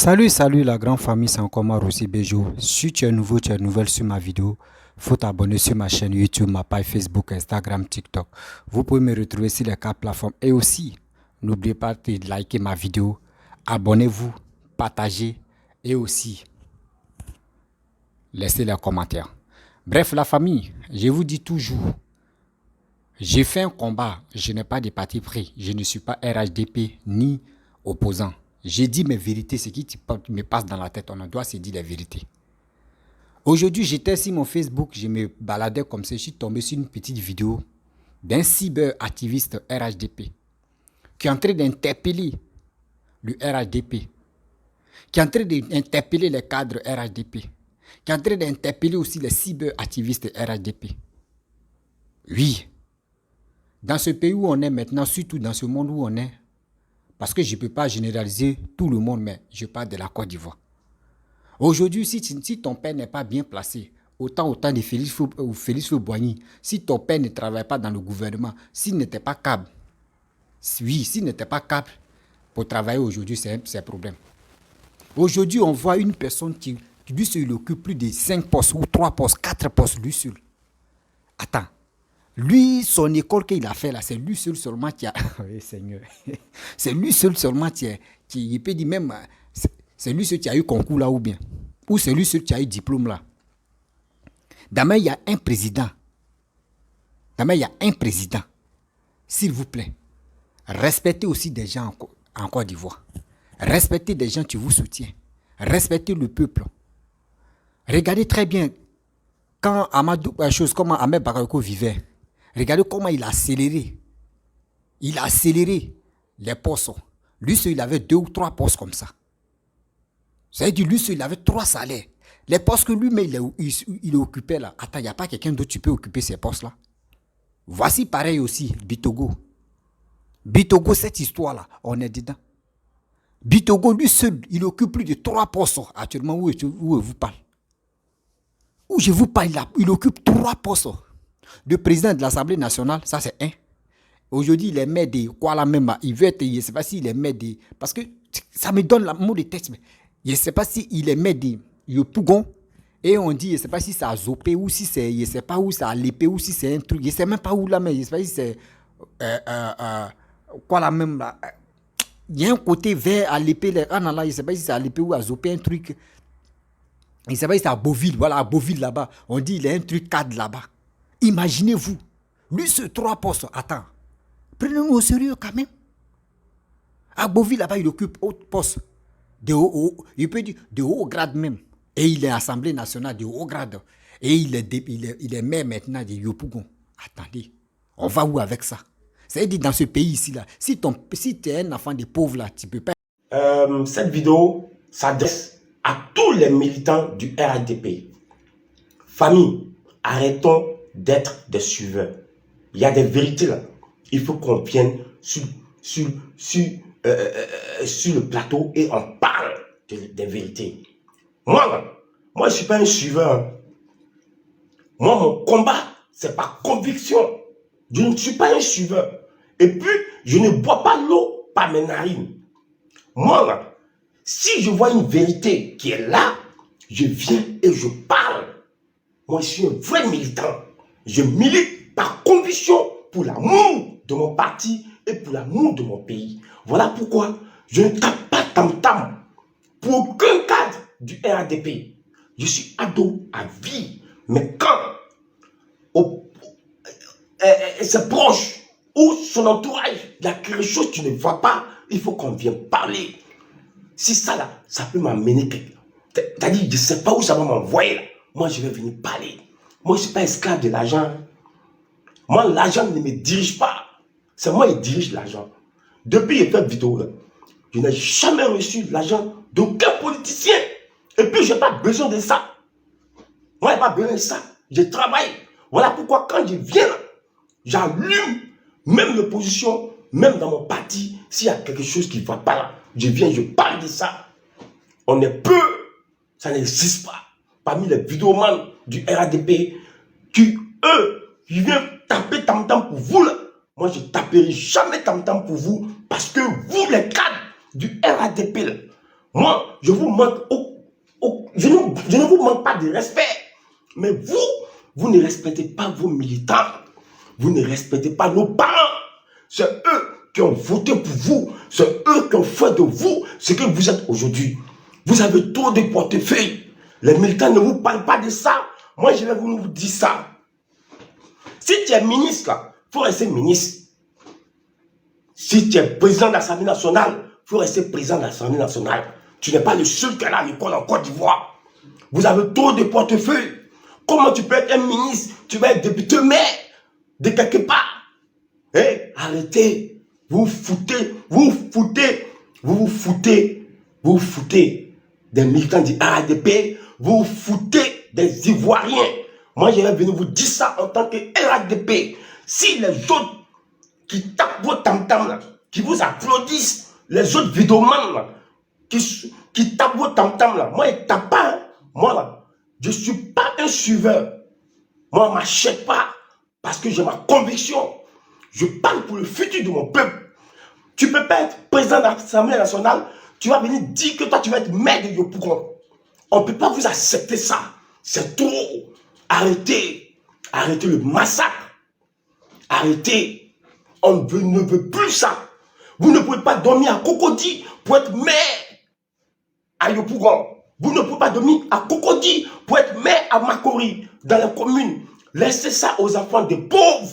Salut la grande famille, c'est encore moi Rossi Bejo. Si tu es nouveau, tu es nouvelle sur ma vidéo, faut t'abonner sur ma chaîne YouTube, ma page Facebook, Instagram, TikTok. Vous pouvez me retrouver sur les 4 plateformes. Et aussi, n'oubliez pas de liker ma vidéo, abonnez-vous, partagez et aussi, laissez les commentaires. Bref, la famille, je vous dis toujours, j'ai fait un combat, je n'ai pas de parti pris, je ne suis pas RHDP ni opposant. J'ai dit mes vérités, ce qui me passe dans la tête, on doit se dire les vérités. Aujourd'hui, j'étais sur mon Facebook, je me baladais comme ça, je suis tombé sur une petite vidéo d'un cyberactiviste RHDP qui est en train d'interpeller le RHDP, qui est en train d'interpeller les cadres RHDP, qui est en train d'interpeller aussi les cyberactivistes RHDP. Oui, dans ce pays où on est maintenant, surtout dans ce monde où on est, parce que je ne peux pas généraliser tout le monde, mais je parle de la Côte d'Ivoire. Aujourd'hui, si ton père n'est pas bien placé, autant de Félix Faure-Boigny, si ton père ne travaille pas dans le gouvernement, s'il n'était pas câble, s'il n'était pas câble pour travailler aujourd'hui, c'est un problème. Aujourd'hui, on voit une personne qui lui seul, il occupe plus de 5 postes, ou 3 postes, 4 postes, lui seul. Attends. Lui, son école qu'il a fait là, c'est lui seul seulement qui a... Oui, Seigneur. C'est lui seul seulement qui il peut dire même... C'est lui seul qui a eu concours là ou bien. Ou c'est lui seul qui a eu diplôme là. Demain, il y a un président. S'il vous plaît, respectez aussi des gens en Côte d'Ivoire. Respectez des gens qui vous soutiennent. Respectez le peuple. Regardez très bien quand comment Ahmed Bakayoko vivait. Regardez comment il a accéléré. Il a accéléré les postes. Lui seul, il avait 2 ou 3 postes comme ça. C'est-à-dire, lui seul, il avait 3 salaires. Les postes que lui-même, il occupait là. Attends, il n'y a pas quelqu'un d'autre qui peut occuper ces postes-là. Voici pareil aussi, Bitogo. Bitogo, cette histoire-là, on est dedans. Bitogo, lui seul, il occupe plus de 3 postes actuellement où je vous parle. Où je vous parle, il occupe 3 postes. Le président de l'Assemblée nationale, ça c'est un. Aujourd'hui, il est maire de Kuala Memba. Il veut être, je ne sais pas s'il est maire de... Parce que ça me donne le mot de texte. Mais je ne sais pas s'il est maire de Yopougon. Et on dit, je ne sais pas si c'est à Zopé ou si c'est... Je ne sais pas où c'est à l'épée ou si c'est un truc. Je ne sais même pas où là, mais je ne sais pas si c'est... Kuala Memba. Il y a un côté vert à l'épée. Je ne sais pas si c'est à l'épée ou à Zopé, un truc... Je ne sais pas si c'est à Beauville. Voilà, à Beauville là-bas. On dit, il y a un truc cadre là-bas. Imaginez-vous. Lui, ce 3 postes. Attends. Prenez-nous au sérieux quand même. À Beauville, là-bas, il occupe haut poste. Il peut dire de haut grade même. Et il est Assemblée nationale de haut grade. Et il est maire maintenant de Yopougon. Attendez, on va où avec ça? C'est-à-dire dans ce pays ici-là, si tu es un enfant de pauvres là, tu ne peux pas... Cette vidéo s'adresse à tous les militants du RHDP. Famille, arrêtons d'être des suiveurs. Il y a des vérités là. Il faut qu'on vienne sur le plateau et on parle des vérités. Moi, je ne suis pas un suiveur. Moi, mon combat, c'est par conviction. Je ne suis pas un suiveur. Et puis, je ne bois pas l'eau par mes narines. Moi, si je vois une vérité qui est là, je viens et je parle. Moi, je suis un vrai militant. Je milite par conviction pour l'amour de mon parti et pour l'amour de mon pays. Voilà pourquoi je ne tape pas tam-tam pour aucun cadre du RHDP. Je suis ado à vie. Mais quand ses proches ou son entourage, il y a quelque chose que tu ne vois pas, il faut qu'on vienne parler. Si ça là, ça peut m'amener quelque chose. C'est-à-dire, je ne sais pas où ça va m'envoyer là. Moi, je vais venir parler. Moi, je ne suis pas esclave de l'argent. Moi, l'argent ne me dirige pas. C'est moi qui dirige l'argent. Depuis que j'ai fait vidéo, là, je n'ai jamais reçu l'argent d'aucun politicien. Et puis, je n'ai pas besoin de ça. Moi, je n'ai pas besoin de ça. Je travaille. Voilà pourquoi quand je viens, j'allume même l'opposition, même dans mon parti, s'il y a quelque chose qui ne va pas là, je viens, je parle de ça. On est peu, ça n'existe pas. Parmi les vidéomans du RHDP, qui, eux, ils viennent taper tam-tam pour vous là. Moi, je ne taperai jamais tam-tam pour vous parce que vous, les cadres du RHDP, là, Moi, je vous manque je ne vous manque pas de respect. Mais vous ne respectez pas vos militants. Vous ne respectez pas nos parents. C'est eux qui ont voté pour vous. C'est eux qui ont fait de vous ce que vous êtes aujourd'hui. Vous avez trop de portefeuilles. Les militants ne vous parlent pas de ça. Moi, je vais vous dire ça. Si tu es ministre, il faut rester ministre. Si tu es président de l'Assemblée nationale, il faut rester président de l'Assemblée nationale. Tu n'es pas le seul qui a l'école en Côte d'Ivoire. Vous avez trop de portefeuilles. Comment tu peux être un ministre? Tu vas être député maire de quelque part. Hey, arrêtez. Vous vous foutez des militants du RADP. Vous vous foutez des Ivoiriens. Moi, je vais venir vous dire ça en tant que RADP. Si les autres qui tapent vos tam-tams, qui vous applaudissent, les autres vidéomans, là, qui tapent vos tam-tams, moi, ils ne tapent pas. Hein. Moi, là, je ne suis pas un suiveur. Moi, on ne m'achète pas parce que j'ai ma conviction. Je parle pour le futur de mon peuple. Tu ne peux pas être président de l'Assemblée nationale, tu vas venir dire que toi, tu vas être maire de Yopougon. On ne peut pas vous accepter ça. C'est trop. Arrêtez. Arrêtez le massacre. Arrêtez. On ne veut plus ça. Vous ne pouvez pas dormir à Cocody pour être maire à Yopougon. Vous ne pouvez pas dormir à Cocody pour être maire à Makori, dans la commune. Laissez ça aux enfants des pauvres.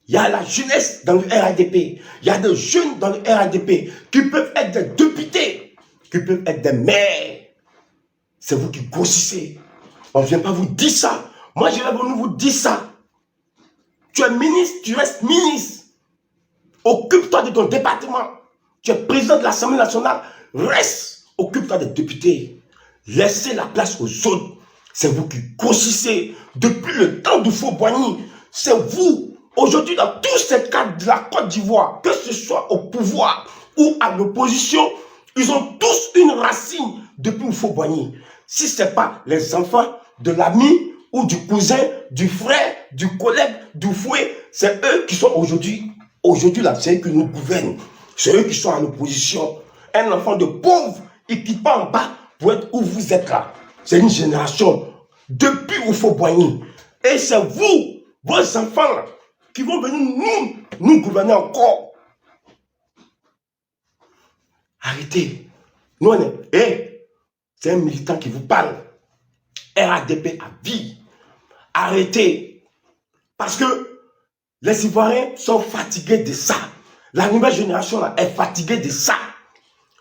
Il y a la jeunesse dans le RADP. Il y a des jeunes dans le RADP qui peuvent être des députés, qui peuvent être des maires. C'est vous qui grossissez. On ne vient pas vous dire ça. Moi, je vais venir vous dire ça. Tu es ministre, tu restes ministre. Occupe-toi de ton département. Tu es président de l'Assemblée nationale. Reste. Occupe-toi des députés. Laissez la place aux autres. C'est vous qui grossissez. Depuis le temps de Faux-Boigny, c'est vous. Aujourd'hui, dans tous ces cadres de la Côte d'Ivoire, que ce soit au pouvoir ou à l'opposition, ils ont tous une racine depuis Faux-Boigny. Si ce n'est pas les enfants de l'ami ou du cousin, du frère, du collègue, du fouet, c'est eux qui sont aujourd'hui. Aujourd'hui, là, c'est eux qui nous gouvernent. C'est eux qui sont à l'opposition. Un enfant de pauvre, il ne quitte pas en bas pour être où vous êtes là. C'est une génération depuis Faux-Boigny. Et c'est vous, vos enfants, là, qui vont venir nous gouverner encore. Arrêtez. Nous, on est... c'est un militant qui vous parle. RADP à vie. Arrêtez. Parce que les Ivoiriens sont fatigués de ça. La nouvelle génération là, est fatiguée de ça.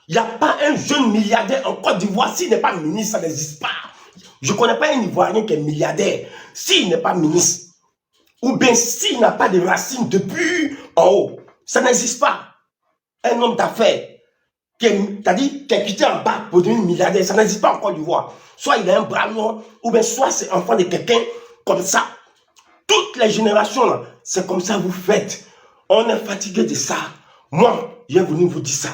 Il n'y a pas un jeune milliardaire en Côte d'Ivoire. S'il n'est pas ministre, ça n'existe pas. Je ne connais pas un Ivoirien qui est milliardaire. S'il n'est pas ministre. Ou bien s'il n'a pas de racines depuis en haut. Ça n'existe pas. Un homme d'affaires qui est quitté en bas pour devenir milliardaire, ça n'existe pas en Côte d'Ivoire. Soit il a un bras noir, ou bien soit c'est enfant de quelqu'un comme ça. Toutes les générations, là, c'est comme ça vous faites. On est fatigué de ça. Moi, je vais venir vous dire ça.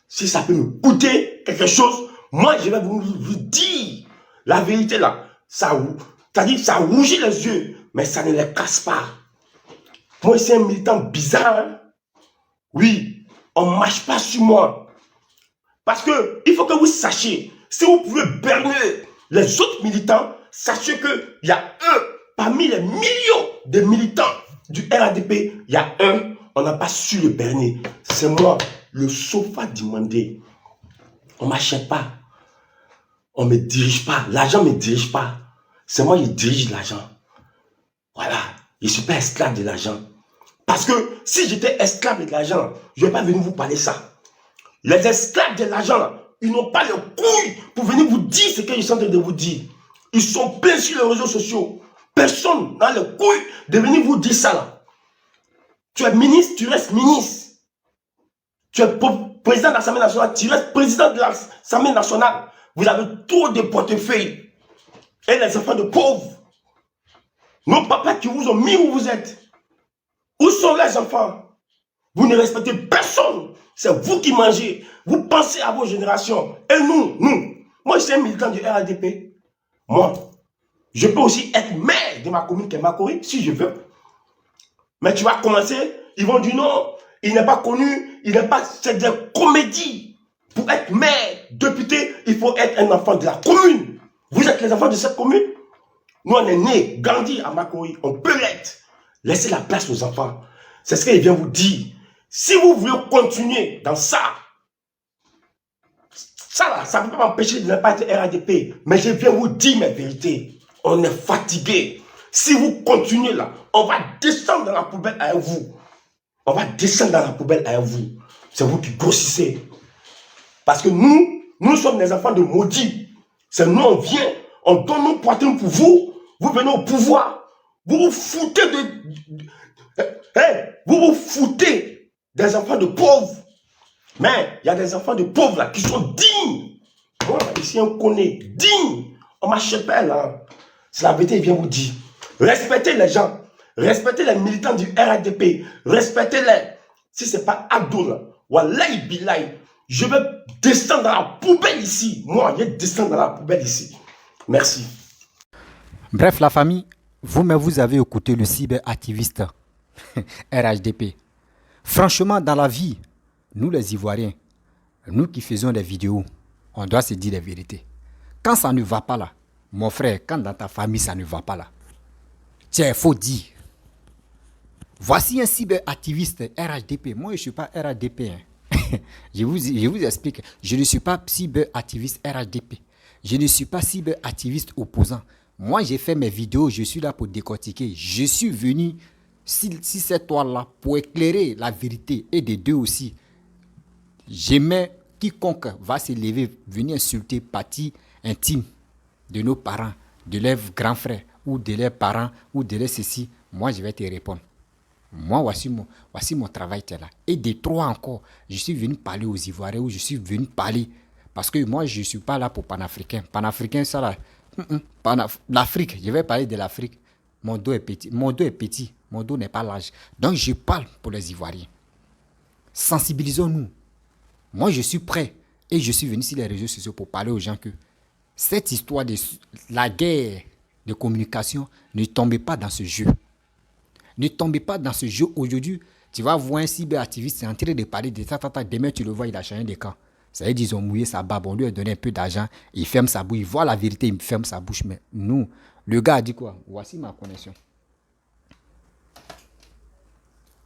Si ça peut me coûter quelque chose, moi, je vais vous dire la vérité là. Ça rougit les yeux, mais ça ne les casse pas. Moi, c'est un militant bizarre. Hein? Oui, on ne marche pas sur moi. Parce que il faut que vous sachiez, si vous pouvez berner les autres militants, sachez qu'il y a un, parmi les millions de militants du RADP, il y a un, on n'a pas su le berner. C'est moi, le sofa demandé. On ne m'achète pas. On ne me dirige pas. L'argent ne me dirige pas. C'est moi qui dirige l'argent. Voilà. Je ne suis pas esclave de l'argent. Parce que si j'étais esclave de l'argent, je ne vais pas venir vous parler ça. Les esclaves de l'argent, ils n'ont pas le couilles pour venir vous dire ce que je suis en train de vous dire. Ils sont pleins sur les réseaux sociaux. Personne n'a le couilles de venir vous dire ça là. Tu es ministre, tu restes ministre. Tu es président de l'Assemblée nationale, tu restes président de l'Assemblée nationale. Vous avez trop de portefeuilles. Et les enfants de pauvres. Nos papas qui vous ont mis où vous êtes. Où sont les enfants? Vous ne respectez personne. C'est vous qui mangez. Vous pensez à vos générations. Et nous. Moi, je suis un militant du RADP. Moi, je peux aussi être maire de ma commune qui est Makori, si je veux. Mais tu vas commencer, ils vont dire non, il n'est pas connu, il n'est pas... C'est des comédies. Pour être maire, député, il faut être un enfant de la commune. Vous êtes les enfants de cette commune. Nous, on est nés, grandis à Makoui, on peut l'être. Laissez la place aux enfants. C'est ce qu'il vient vous dire. Si vous voulez continuer dans ça, ça ne peut pas m'empêcher de ne pas être RADP. Mais je viens vous dire mes vérités. On est fatigué. Si vous continuez là, on va descendre dans la poubelle avec vous. On va descendre dans la poubelle avec vous. C'est vous qui grossissez. Parce que nous sommes des enfants de maudits. C'est nous, on vient, on donne nos poitrines pour vous. Vous venez au pouvoir. Vous vous foutez vous vous foutez des enfants de pauvres. Mais il y a des enfants de pauvres là qui sont dignes. Moi, ici, on connaît. Dignes. On m'achète pas là. C'est la vérité, il vient vous dire. Respectez les gens. Respectez les militants du RADP. Respectez-les. Si ce n'est pas Abdou là, Wallahi Billahi, je vais descendre dans la poubelle ici. Moi, je vais descendre dans la poubelle ici. Merci. Bref, la famille, vous avez écouté le cyberactiviste RHDP. Franchement, dans la vie, nous les Ivoiriens, nous qui faisons des vidéos, on doit se dire la vérité. Quand ça ne va pas là, mon frère, quand dans ta famille ça ne va pas là, tiens, il faut dire. Voici un cyberactiviste RHDP. Moi, je ne suis pas RHDP. Hein. je vous explique. Je ne suis pas cyberactiviste RHDP. Je ne suis pas cyberactiviste opposant. Moi, j'ai fait mes vidéos. Je suis là pour décortiquer. Je suis venu sur cette toile-là pour éclairer la vérité. Et des deux aussi. J'aimais quiconque va se lever, venir insulter partie intime de nos parents, de leurs grands frères, ou de leurs parents, ou de leurs ceci. Moi, je vais te répondre. Moi, voici mon travail, là. Et des trois encore, je suis venu parler aux Ivoiriens, ou je suis venu parler. Parce que moi, je ne suis pas là pour panafricain. Panafricain, ça là. L'Afrique, je vais parler de l'Afrique. Mon dos est petit. Mon dos n'est pas large. Donc, je parle pour les Ivoiriens. Sensibilisons-nous. Moi, je suis prêt. Et je suis venu sur les réseaux sociaux pour parler aux gens que cette histoire de la guerre de communication, ne tombez pas dans ce jeu. Ne tombez pas dans ce jeu. Aujourd'hui, tu vas voir un cyberactiviste, c'est en train de parler de ça. Demain, tu le vois, il a changé de camp. Ça veut dire qu'ils ont mouillé sa barbe, on lui a donné un peu d'argent, il ferme sa bouche, il voit la vérité, il ferme sa bouche. Mais nous, le gars a dit quoi? Voici ma connexion.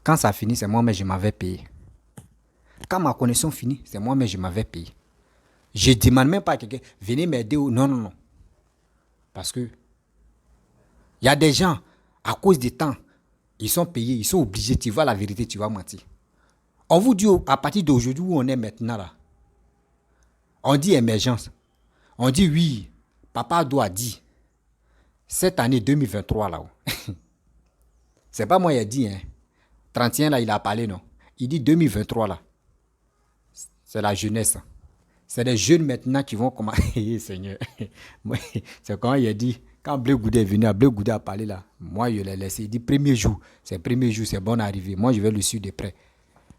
Quand ça finit, c'est moi, mais je m'avais payé. Quand ma connexion finit, c'est moi, mais je m'avais payé. Je ne demande même pas à quelqu'un, venez m'aider ou non. Parce que il y a des gens, à cause du temps, ils sont payés, ils sont obligés, tu vois la vérité, tu vas mentir. On vous dit à partir d'aujourd'hui où on est maintenant là, on dit émergence. On dit oui, Papa doit dire, cette année 2023 là, c'est pas moi qui ai dit, hein. 31 là, il a parlé, non. Il dit 2023 là, c'est la jeunesse. C'est les jeunes maintenant qui vont commencer, Seigneur. C'est quand il a dit, quand Blé Goudé est venu, Blé Goudé a parlé là, moi je l'ai laissé. Il dit premier jour, c'est bon arrivé. Moi je vais le suivre de près.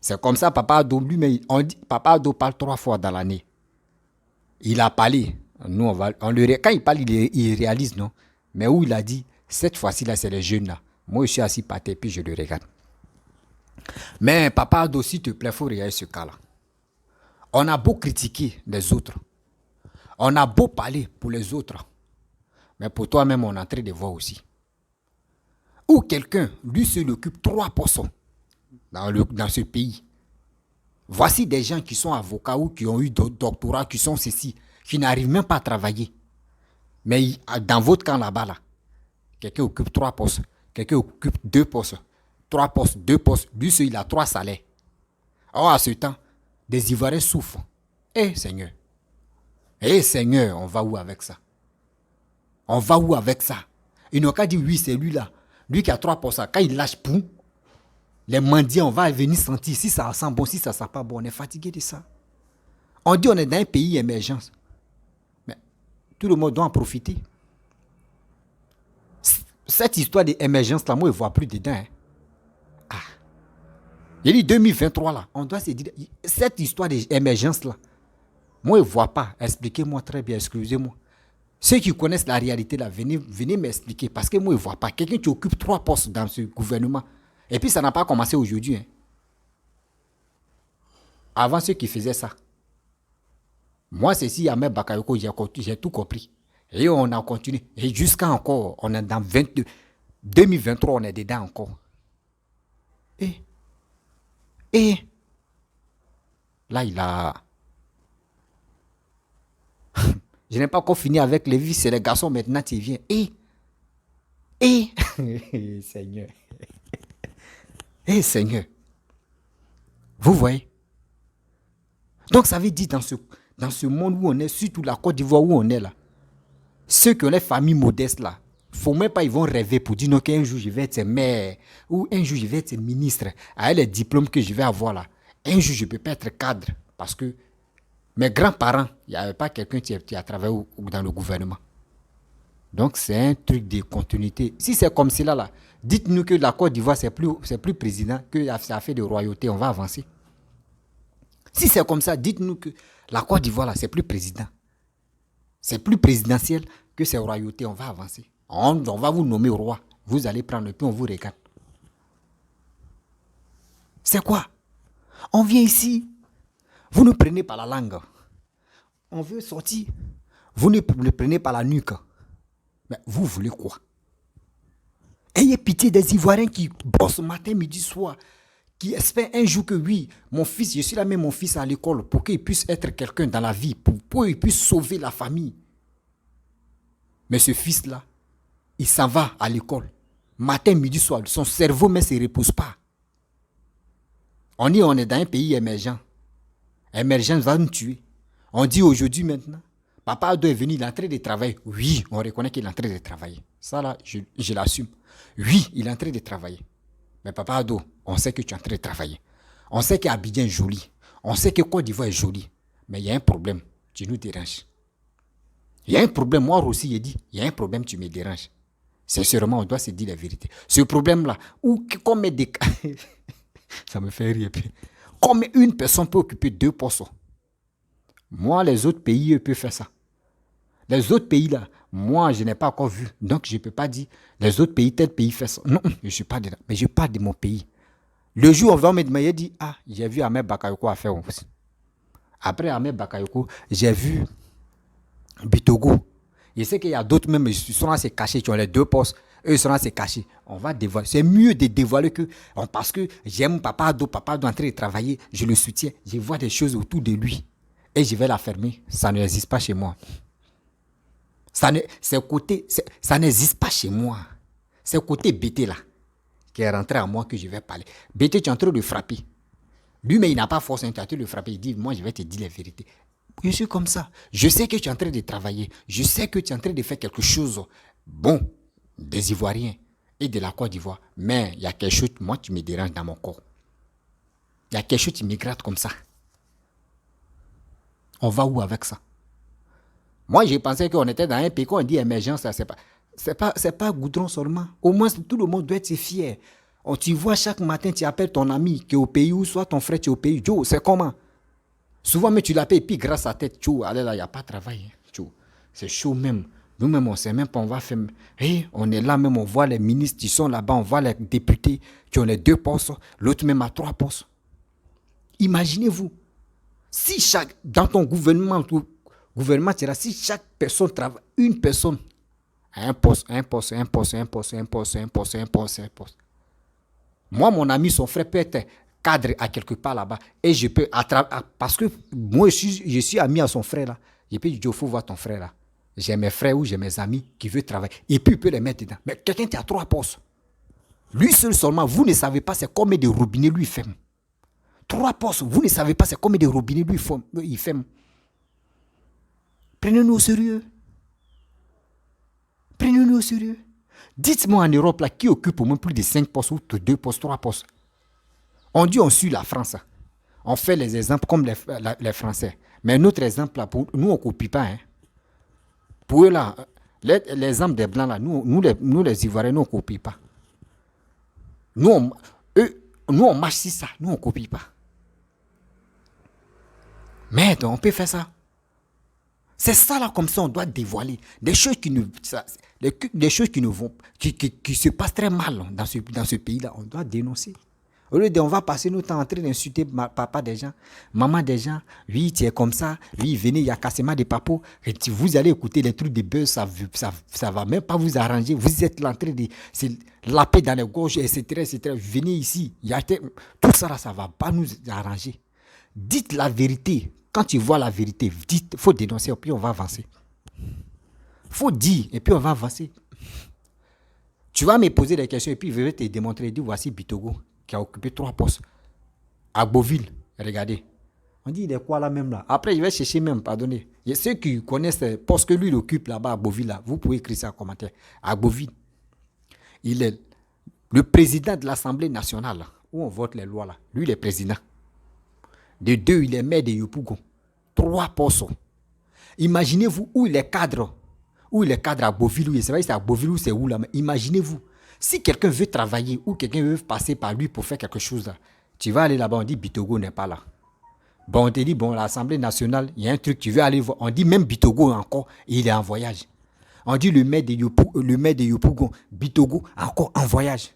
C'est comme ça, Papa Ado, lui, mais on dit, Papa Ado parle 3 fois dans l'année. Il a parlé. Nous, quand il parle, il réalise, non? Mais où il a dit, cette fois-ci là, c'est les jeunes là. Moi je suis assis par terre, puis je le regarde. Mais Papa Ado, s'il te plaît, il faut regarder ce cas là. On a beau critiquer les autres. On a beau parler pour les autres. Mais pour toi-même, on est en train de voir aussi. Ou quelqu'un, lui, se l'occupe 3 postes dans ce pays. Voici des gens qui sont avocats ou qui ont eu doctorat, qui sont ceci, qui n'arrivent même pas à travailler. Mais dans votre camp là-bas, là, quelqu'un occupe 3 postes. Quelqu'un occupe 2 postes. 3 postes, 2 postes. Lui, il a 3 salaires. Or, à ce temps, des Ivoiriens souffrent. Seigneur. Seigneur, on va où avec ça? On va où avec ça? Ils n'ont qu'à dire oui, c'est lui là. Lui qui a 3 postes. Quand il lâche pour les mendiants, on va venir sentir si ça sent bon, si ça sent pas bon. On est fatigué de ça. On dit on est dans un pays émergence. Mais tout le monde doit en profiter. Cette histoire d'émergence là, moi je ne vois plus dedans. Hein. Il dit 2023 là, on doit se dire, cette histoire d'émergence là, moi je ne vois pas. Expliquez-moi très bien, excusez-moi. Ceux qui connaissent la réalité là, venez m'expliquer. Parce que moi je ne vois pas. Quelqu'un qui occupe 3 postes dans ce gouvernement. Et puis ça n'a pas commencé aujourd'hui. Hein. Avant ceux qui faisaient ça. Moi, c'est si Ahmed Bakayoko, j'ai tout compris. Et on a continué. Et jusqu'à encore, on est dans 2023, on est dedans encore. Et là, il a... Je n'ai pas encore fini avec les filles, c'est les garçons maintenant qui viennent. Seigneur. Seigneur. Vous voyez? Donc ça veut dire dans ce monde où on est, surtout la Côte d'Ivoire où on est là, ceux qui ont les familles modestes là, faut même pas, ils vont rêver pour dire non qu'un jour je vais être maire ou un jour je vais être ministre avec les diplômes que je vais avoir là. Un jour je peux pas être cadre parce que mes grands-parents, il n'y avait pas quelqu'un qui a travaillé dans le gouvernement. Donc c'est un truc de continuité. Si c'est comme cela là, dites-nous que la Côte d'Ivoire c'est plus président que ça fait de royauté, on va avancer. Si c'est comme ça, dites-nous que la Côte d'Ivoire là c'est plus président. C'est plus présidentiel que c'est royauté, on va avancer. On va vous nommer roi. Vous allez prendre le puis on vous regarde. C'est quoi? On vient ici. Vous nous prenez par la langue. On veut sortir. Vous nous prenez par la nuque. Mais vous voulez quoi? Ayez pitié des Ivoiriens qui bossent matin, midi, soir, qui espèrent un jour que oui, mon fils, je suis là, mais mon fils à l'école pour qu'il puisse être quelqu'un dans la vie, pour qu'il puisse sauver la famille. Mais ce fils-là, il s'en va à l'école. Matin, midi, soir, son cerveau ne se repose pas. On est dans un pays émergent. Émergent va nous tuer. On dit aujourd'hui maintenant, Papa Ado est venu, il est en train de travailler. Oui, on reconnaît qu'il est en train de travailler. Ça là, je l'assume. Oui, il est en train de travailler. Mais Papa Ado, on sait que tu es en train de travailler. On sait qu'Abidjan est joli. On sait que Côte d'Ivoire est joli. Mais il y a un problème, tu nous déranges. Il y a un problème, moi aussi, j'ai dit, il y a un problème, tu me déranges. Sincèrement, on doit se dire la vérité. Ce problème-là, comme des... Ça me fait rire. Comme une personne peut occuper 2 postes. Moi, les autres pays, eux, peuvent faire ça. Les autres pays, là, moi, je n'ai pas encore vu. Donc, je ne peux pas dire, les autres pays, tel pays fait ça. Non, je ne suis pas dedans. Mais je parle de mon pays. Le jour où on va me demander, il dit, j'ai vu Ahmed Bakayoko à faire aussi. Après Ahmed Bakayoko, j'ai vu Bitogo. Je sais qu'il y a d'autres même, ils sont assez cachés, qui ont les 2 postes. Eux, ils sont assez cachés. On va dévoiler. C'est mieux de dévoiler que... Parce que j'aime Papa Ado en train de travailler, je le soutiens. Je vois des choses autour de lui. Et je vais la fermer. Ça n'existe pas chez moi. Ça n'existe pas chez moi. C'est le côté BT là, qui est rentré à moi que je vais parler. BT, tu es en train de frapper. Lui, mais il n'a pas force, tu es en train de le frapper. Il dit, moi, je vais te dire la vérité. Je suis comme ça. Je sais que tu es en train de travailler. Je sais que tu es en train de faire quelque chose. Bon, des Ivoiriens et de la Côte d'Ivoire. Mais il y a quelque chose, moi, tu me déranges dans mon corps. Il y a quelque chose qui me gratte comme ça. On va où avec ça? Moi, j'ai pensé qu'on était dans un pays, quand on dit émergence, c'est pas Goudron seulement. Au moins, tout le monde doit être fier. Tu vois, chaque matin, tu appelles ton ami qui est au pays, ou soit ton frère qui est au pays. Joe, c'est comment? Souvent, mais tu l'appelles, et puis grâce à tête, Joe, allez là, il n'y a pas de travail. Joe, c'est chaud même. Nous-mêmes, on ne sait même pas, on va faire... Hey, on est là même, on voit les ministres qui sont là-bas, on voit les députés qui ont les 2 postes, l'autre même a 3 postes. Imaginez-vous, si dans ton gouvernement, si chaque personne travaille, une personne a un poste. Moi, mon ami, son frère peut être cadre à quelque part là-bas. Et je peux, parce que moi, je suis ami à son frère là. Je peux dire, il faut voir ton frère là. J'ai mes frères ou j'ai mes amis qui veulent travailler. Et puis, il peut les mettre dedans. Mais quelqu'un qui a 3 postes. Lui seul seulement, vous ne savez pas c'est combien de robinets lui ferme. 3 postes, vous ne savez pas c'est combien de robinets lui il ferme. Prenez-nous au sérieux. Prenez-nous au sérieux. Dites-moi en Europe, là, qui occupe au moins plus de 5 postes ou 2 postes, 3 postes. On dit on suit la France. On fait les exemples comme les Français. Mais notre exemple, là, pour nous, on ne copie pas. Hein. Pour eux, là, l'exemple des Blancs, là, nous les Ivoiriens, nous, on ne copie pas. Nous, on marche sur ça. Nous, on ne copie pas. Mais on peut faire ça. C'est ça là, comme ça, on doit dévoiler des choses qui se passent très mal dans ce pays-là. On doit dénoncer. Au lieu de, on va passer notre temps en train d'insulter papa des gens, maman des gens. Oui, tu es comme ça. Oui, venez, il y a cassement des papos. Et vous allez écouter les trucs de buzz, ça va même pas vous arranger. Vous êtes là en train de se laper dans les gorges, etc., etc. Venez ici. Tout ça, là, ça va pas nous arranger. Dites la vérité. Quand tu vois la vérité, dites, faut dénoncer, et puis on va avancer. Faut dire, et puis on va avancer. Tu vas me poser des questions, et puis je vais te démontrer. Dis, voici Bitogo, qui a occupé 3 postes. À Beauville, regardez. On dit, il est quoi là même là? Après, je vais chercher même, pardonnez. Il y a ceux qui connaissent les postes que lui, il occupe là-bas à Beauville, là. Vous pouvez écrire ça en commentaire. À Beauville, il est le président de l'Assemblée nationale, là, où on vote les lois là. Lui, il est président. De 2, il est maire de Yopougon. 3 postes. Imaginez-vous où il est cadre. Où il est cadre à Beauville. C'est vrai, c'est à Beauville ou c'est où là. Mais imaginez-vous. Si quelqu'un veut travailler ou quelqu'un veut passer par lui pour faire quelque chose là, tu vas aller là-bas, on dit Bitogo n'est pas là. Bon, on te dit, bon, l'Assemblée nationale, il y a un truc, tu veux aller voir. On dit même Bitogo encore, il est en voyage. On dit le maire de Yopougon, Bitogo, encore en voyage.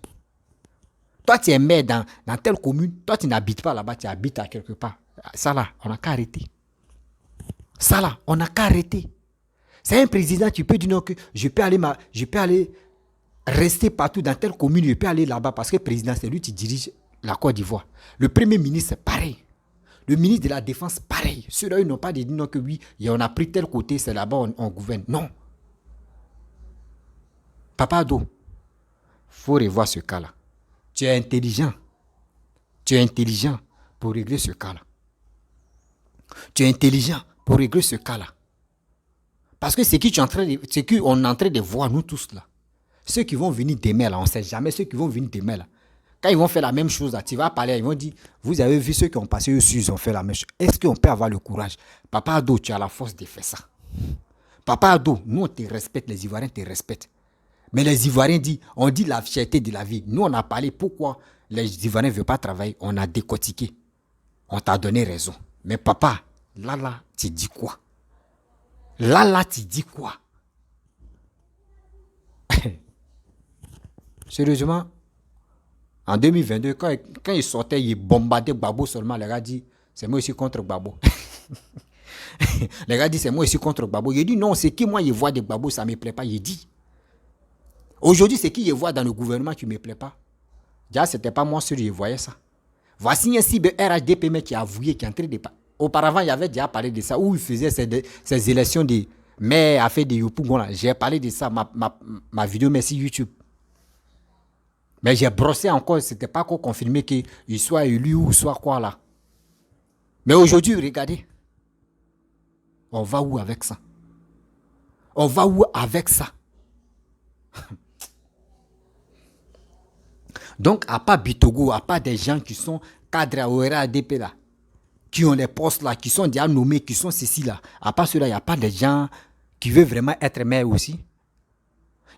Toi, tu es maire dans telle commune, toi, tu n'habites pas là-bas, tu habites à quelque part. Ça là, on n'a qu'à arrêter. Ça là, on n'a qu'à arrêter. C'est un président, tu peux dire non que je peux aller rester partout dans telle commune, je peux aller là-bas parce que le président, c'est lui qui dirige la Côte d'Ivoire. Le premier ministre, c'est pareil. Le ministre de la Défense, pareil. Ceux-là, ils n'ont pas dit non que oui, on a pris tel côté, c'est là-bas, on gouverne. Non. Papa Ado, il faut revoir ce cas-là. Tu es intelligent. Tu es intelligent pour régler ce cas-là. Tu es intelligent pour régler ce cas-là. Parce que c'est qu'on est en train de voir, nous tous là. Ceux qui vont venir demain là, on ne sait jamais ceux qui vont venir demain là. Quand ils vont faire la même chose là, tu vas parler, ils vont dire, vous avez vu ceux qui ont passé dessus, ils ont fait la même chose. Est-ce qu'on peut avoir le courage? Papa Ado, tu as la force de faire ça. Papa Ado, nous on te respecte, les Ivoiriens te respectent. Mais les Ivoiriens disent, on dit la fierté de la vie. Nous on a parlé pourquoi les Ivoiriens ne veulent pas travailler, on a décortiqué. On t'a donné raison. Mais papa, là, tu dis quoi? Là, tu dis quoi? Sérieusement, en 2022, quand il sortait, il bombardait Gbagbo seulement. Les gars disent, c'est moi aussi contre Gbagbo. Les gars disent, c'est moi aussi contre Gbagbo. Il dit, non, c'est qui moi, je vois de Gbagbo, ça ne me plaît pas. Il dit. Aujourd'hui, c'est qui je vois dans le gouvernement qui ne me plaît pas. Déjà, ce n'était pas moi seul, je voyais ça. Voici un cible RHDP qui a avoué, qui est en train de... Auparavant, il avait déjà parlé de ça, où il faisait ces élections de maire à faire de Yopougon. J'ai parlé de ça, ma vidéo, merci YouTube. Mais j'ai brossé encore, ce n'était pas encore confirmé qu'il soit élu ou soit quoi là. Mais aujourd'hui, regardez. On va où avec ça? On va où avec ça? Donc, à part Bitogo, à part des gens qui sont cadres à ORADP là, qui ont les postes là, qui sont déjà nommés, qui sont ceci là, à part cela, il n'y a pas des gens qui veulent vraiment être maire aussi.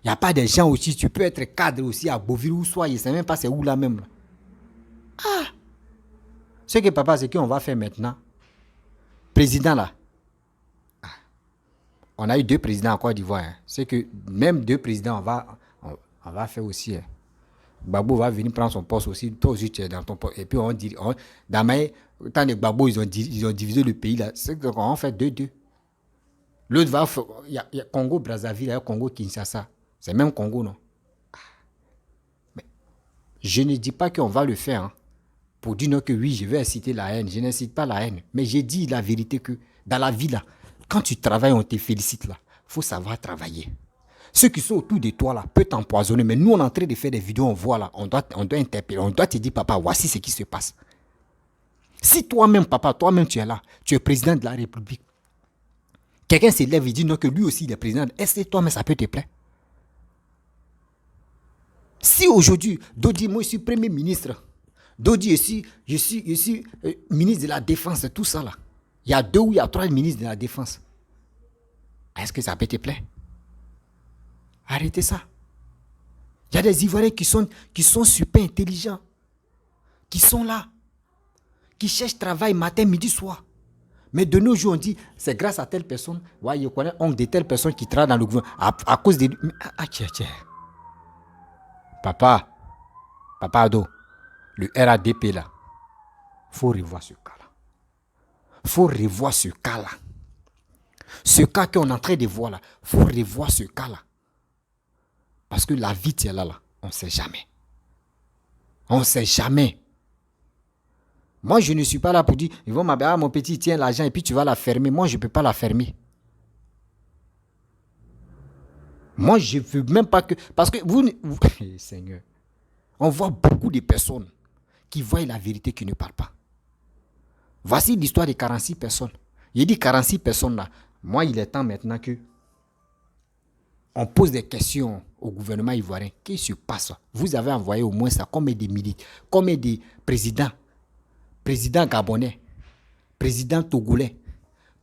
Il n'y a pas des gens aussi, tu peux être cadre aussi à Beauville ou soit, je ne sais même pas c'est où là même. Là. Ah! Ce que papa, c'est qu'on va faire maintenant. Président là. Ah. On a eu 2 présidents en Côte d'Ivoire. Hein. C'est que même 2 présidents, on va faire aussi. Hein. Gbagbo va venir prendre son poste aussi. Toi aussi, tu es dans ton poste. Et puis, on dit, dans tant de Gbagbo, ils ont divisé le pays là. C'est qu'on fait 2-2. L'autre va faire. Il y a Congo-Brazzaville, il y a Congo-Kinshasa. C'est même Congo, non? Mais je ne dis pas qu'on va le faire hein, pour dire non que oui, je vais inciter la haine. Je n'incite pas la haine. Mais j'ai dit la vérité que dans la vie, là, quand tu travailles, on te félicite. Il faut savoir travailler. Ceux qui sont autour de toi, là, peuvent t'empoisonner. Mais nous, on est en train de faire des vidéos, on voit là. On doit interpeller. On doit te dire, papa, voici ce qui se passe. Si toi-même, papa, toi-même, tu es là, tu es président de la République. Quelqu'un se lève et dit non que lui aussi, il est président. Est-ce que toi-même, ça peut te plaire? Si aujourd'hui, Dodi, moi je suis premier ministre, Dodi, je suis ministre de la Défense, tout ça là. Il y a 2 ou il y a 3 ministres de la Défense. Est-ce que ça peut te plaire? Arrêtez ça. Il y a des Ivoiriens qui sont super intelligents, qui sont là, qui cherchent travail matin, midi, soir. Mais de nos jours, on dit, c'est grâce à telle personne, ouais, je connais un de telles personnes qui travaillent dans le gouvernement, à cause de... Tiens. Papa Ado, le RADP là, il faut revoir ce cas-là. Il faut revoir ce cas-là. Ce cas qu'on est en train de voir là, il faut revoir ce cas-là. Parce que la vie, c'est là, on ne sait jamais. On ne sait jamais. Moi, je ne suis pas là pour dire, ils vont m'appeler, mon petit, tiens l'argent et puis tu vas la fermer. Moi, je ne peux pas la fermer. Moi, je ne veux même pas que... Parce que vous Seigneur, on voit beaucoup de personnes qui voient la vérité qui ne parlent pas. Voici l'histoire de 46 personnes. J'ai dit 46 personnes là. Moi, il est temps maintenant que on pose des questions au gouvernement ivoirien. Qu'est-ce qui se passe? Vous avez envoyé au moins ça, combien de militaires, combien de présidents, président gabonais, président togolais,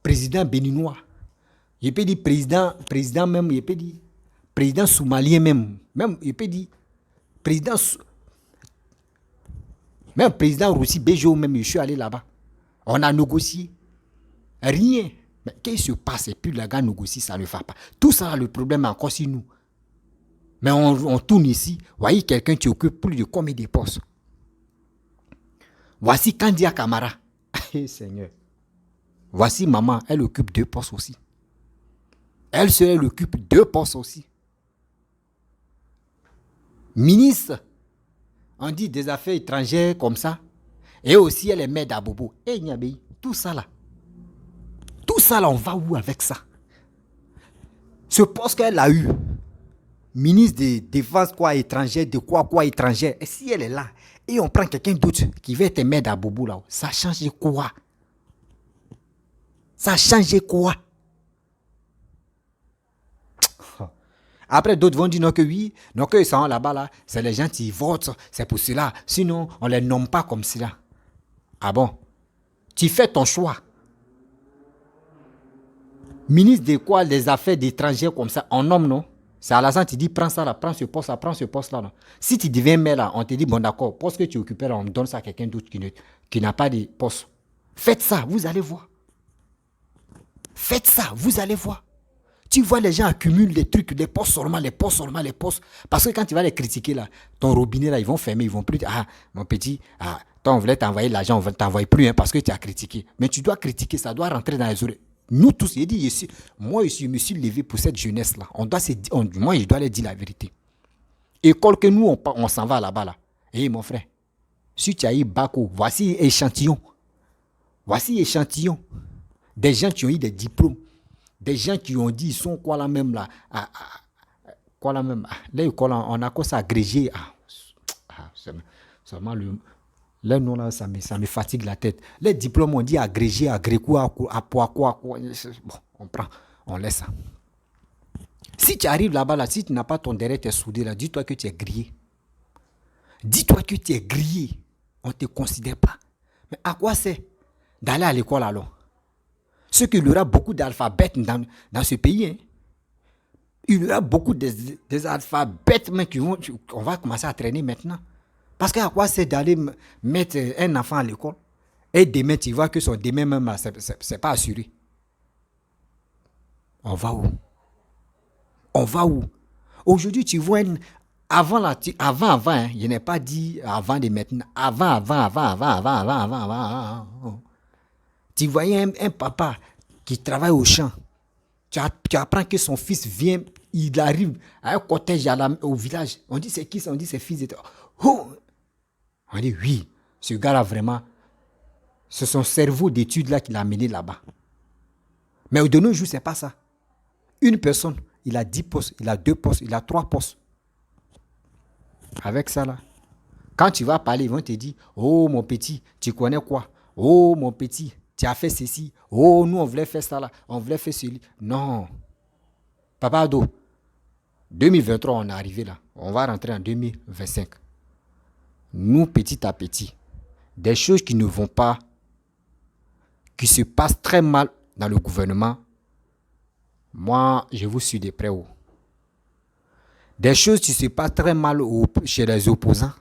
président béninois. Je peux dire président même, je peux dire président somalien même je peux dire même président Russie, Béjo même, je suis allé là-bas. On a négocié. Rien. Mais qu'est-ce qui se passe? Et puis les gars négocient, ça ne va pas. Tout ça, le problème est encore sur nous. Mais on tourne ici. Voyez quelqu'un qui occupe plus de combien de postes. Voici Kandia Kamara. Seigneur. Voici maman, elle occupe 2 postes aussi. Elle seule, elle occupe 2 postes aussi. Ministre, on dit des affaires étrangères comme ça. Et aussi, elle est mère d'Abobo. Et Niabéi, tout ça là. Tout ça là, on va où avec ça? Ce poste qu'elle a eu, ministre de défense quoi étrangère, de quoi étrangère, et si elle est là, et on prend quelqu'un d'autre qui va être mère d'Abobo là, ça change quoi? Ça change quoi? Après, d'autres vont dire non que oui, non que ils sont là-bas, là, c'est les gens qui votent, c'est pour cela. Sinon, on ne les nomme pas comme cela. Ah bon? Tu fais ton choix. Ministre de quoi, des affaires d'étrangers comme ça, on nomme, non? C'est à l'instant, tu dis, prends ça là, prends ce poste-là. Non? Si tu deviens maire là, on te dit, bon d'accord, poste que tu occupes là, on donne ça à quelqu'un d'autre qui n'a pas de poste. Faites ça, vous allez voir. Faites ça, vous allez voir. Tu vois, les gens accumulent les trucs, les postes seulement. Parce que quand tu vas les critiquer, là, ton robinet, là, ils vont fermer, ils vont plus dire, ah, mon petit, ah, toi, on voulait t'envoyer l'argent, on ne t'envoie plus, hein, parce que tu as critiqué. Mais tu dois critiquer, ça doit rentrer dans les oreilles. Nous tous, il dit, moi, je me suis levé pour cette jeunesse-là. Moi, je dois leur dire la vérité. École que nous, on s'en va là-bas, là. Hé, mon frère, si tu as eu Bako, voici échantillon. Voici échantillon. Des gens qui ont eu des diplômes. Des gens qui ont dit, ils sont quoi là même là, quoi là même, là, on a quoi ça agrégé, seulement le nom là, ça me fatigue la tête. Les diplômes, on dit agrégé, quoi, bon, on prend, on laisse ça. Si tu arrives là-bas, là, si tu n'as pas ton derrière, tu es soudé là, dis-toi que tu es grillé. Dis-toi que tu es grillé. On ne te considère pas. Mais à quoi c'est d'aller à l'école alors? Ce qu'il y aura beaucoup d'alphabets dans ce pays. Hein. Il y aura beaucoup des alphabets qu'on va commencer à traîner maintenant. Parce qu'à quoi c'est d'aller mettre un enfant à l'école et demain, tu vois que son demain même, c'est pas assuré. On va où? On va où? Aujourd'hui, tu vois, avant, hein, je n'ai pas dit avant de maintenant. Avant. Tu voyais un papa qui travaille au champ. Tu apprends que son fils vient, il arrive à un cortège au village. On dit c'est qui ça? On dit c'est fils de... Oh! On dit oui, ce gars-là vraiment, c'est son cerveau d'études là qui l'a amené là-bas. Mais de nos jours, c'est pas ça. Une personne, il a 10 postes, il a 2 postes, il a 3 postes. Avec ça là, quand tu vas parler, ils vont te dire, oh mon petit, tu connais quoi? Oh mon petit, tu as fait ceci. Oh, nous, on voulait faire ça là. On voulait faire ceci. Non. Papa Ado, 2023, on est arrivé là. On va rentrer en 2025. Nous, petit à petit, des choses qui ne vont pas, qui se passent très mal dans le gouvernement, moi, je vous suis de près. Des choses qui se passent très mal chez les opposants,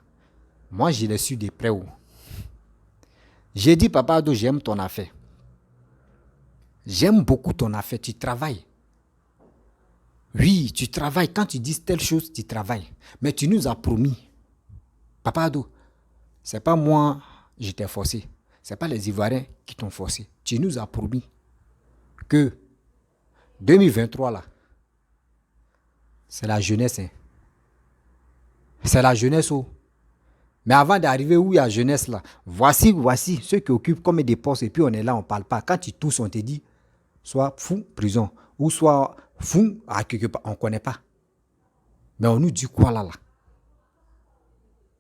moi, je les suis de près. J'ai dit, Papa Ado, j'aime ton affaire. J'aime beaucoup ton affaire, tu travailles. Oui, tu travailles. Quand tu dis telle chose, tu travailles. Mais tu nous as promis, Papa Ado, C'est pas moi, je t'ai forcé. C'est pas les Ivoiriens qui t'ont forcé. Tu nous as promis que 2023 là, c'est la jeunesse. Hein. C'est la jeunesse. Oh. Mais avant d'arriver où il y a la jeunesse là, voici ceux qui occupent comme des postes et puis on est là, on ne parle pas. Quand tu tousses, on te dit, soit fou, prison, ou soit fou, à quelque part, on ne connaît pas. Mais on nous dit quoi là?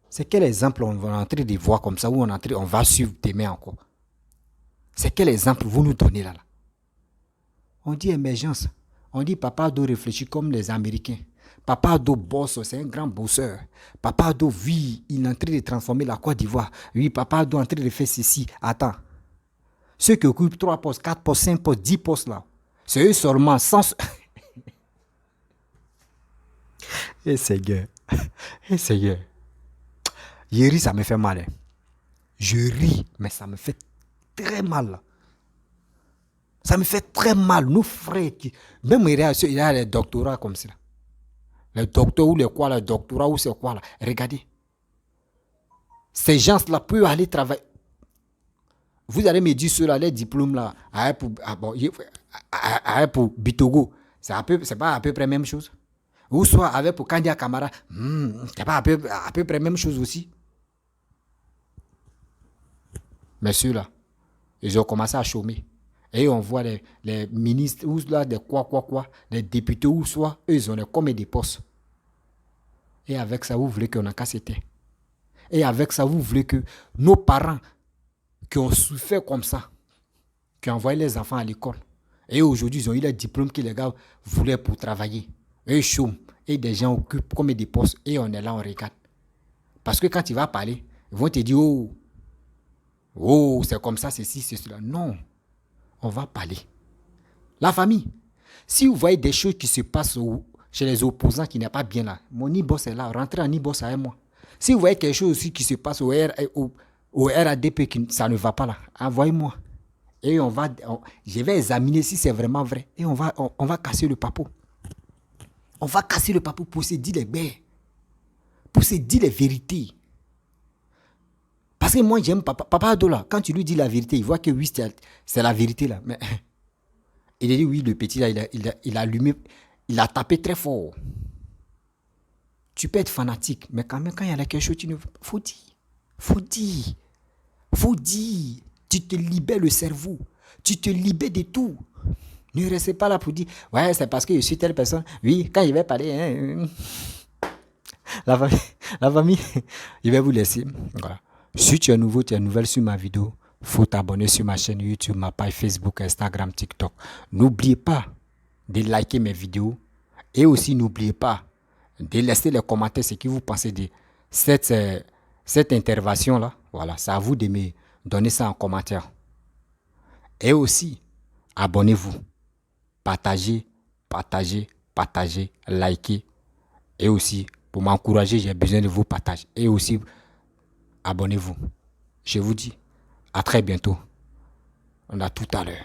C'est quel exemple on va entrer de voir comme ça, où on va suivre demain encore? C'est quel exemple vous nous donnez là? On dit émergence. On dit Papa Ado réfléchit comme les Américains. Papa Ado bosse, c'est un grand bosseur. Papa Ado, oui, il est en train de transformer la Côte d'Ivoire. Oui, Papa Ado est en train de faire ceci. Attends. Ceux qui occupent 3 postes, 4 postes, 5 postes, 10 postes là, c'est eux seulement sans... Eh Seigneur. Eh Seigneur. Je ris, ça me fait mal. Hein. Je ris, mais ça me fait très mal. Ça me fait très mal. Nos frères, même il y a les doctorats comme ça. Les docteurs ou les quoi, les doctorats ou c'est quoi là. Regardez. Ces gens-là peuvent aller travailler. Vous allez me dire ceux-là, les diplômes là, pour Bitogo, c'est pas à peu près la même chose. Ou soit avec pour Kandia Kamara, c'est pas à peu près la même chose aussi. Mais ceux-là, ils ont commencé à chômer. Et on voit les ministres, ou là, des les députés, ou soit, eux, ils ont comme des postes. Et avec ça, vous voulez qu'on a cassé terre. Et avec ça, vous voulez que nos parents qui ont souffert comme ça, qui ont envoyé les enfants à l'école, et aujourd'hui, ils ont eu les diplômes que les gars voulaient pour travailler. Eux, ils chôment. Et des gens occupent comme des postes. Et on est là, on regarde. Parce que quand tu vas parler, ils vont te dire, oh, c'est comme ça, c'est ci, c'est cela. Non. On va parler. La famille. Si vous voyez des choses qui se passent chez les opposants qui n'est pas bien là, mon e-boss est là, rentrez en e-boss avec moi. Si vous voyez quelque chose aussi qui se passe au RADP, ça ne va pas là, envoyez-moi. Et je vais examiner si c'est vraiment vrai. Et on va casser le papeau. On va casser le papeau pour se dire les bêtes. Pour se dire les vérités. Parce que moi, j'aime Papa Ado là. Quand tu lui dis la vérité, il voit que oui, c'est la vérité là. Mais il a dit oui, le petit là, il a allumé, il a tapé très fort. Tu peux être fanatique, mais quand même, quand il y a quelque chose, faut dire. Tu te libères le cerveau. Tu te libères de tout. Ne restez pas là pour dire, ouais, c'est parce que je suis telle personne. Oui, quand il va parler, la famille, je vais vous laisser. Voilà. Si tu es nouveau, tu es nouvelle sur ma vidéo, il faut t'abonner sur ma chaîne YouTube, ma page Facebook, Instagram, TikTok. N'oubliez pas de liker mes vidéos et aussi n'oubliez pas de laisser les commentaires ce que vous pensez de cette intervention-là. Voilà, c'est à vous de me donner ça en commentaire. Et aussi, abonnez-vous, partagez, likez. Et aussi, pour m'encourager, j'ai besoin de vos partages. Et aussi, abonnez-vous. Je vous dis à très bientôt. On a tout à l'heure.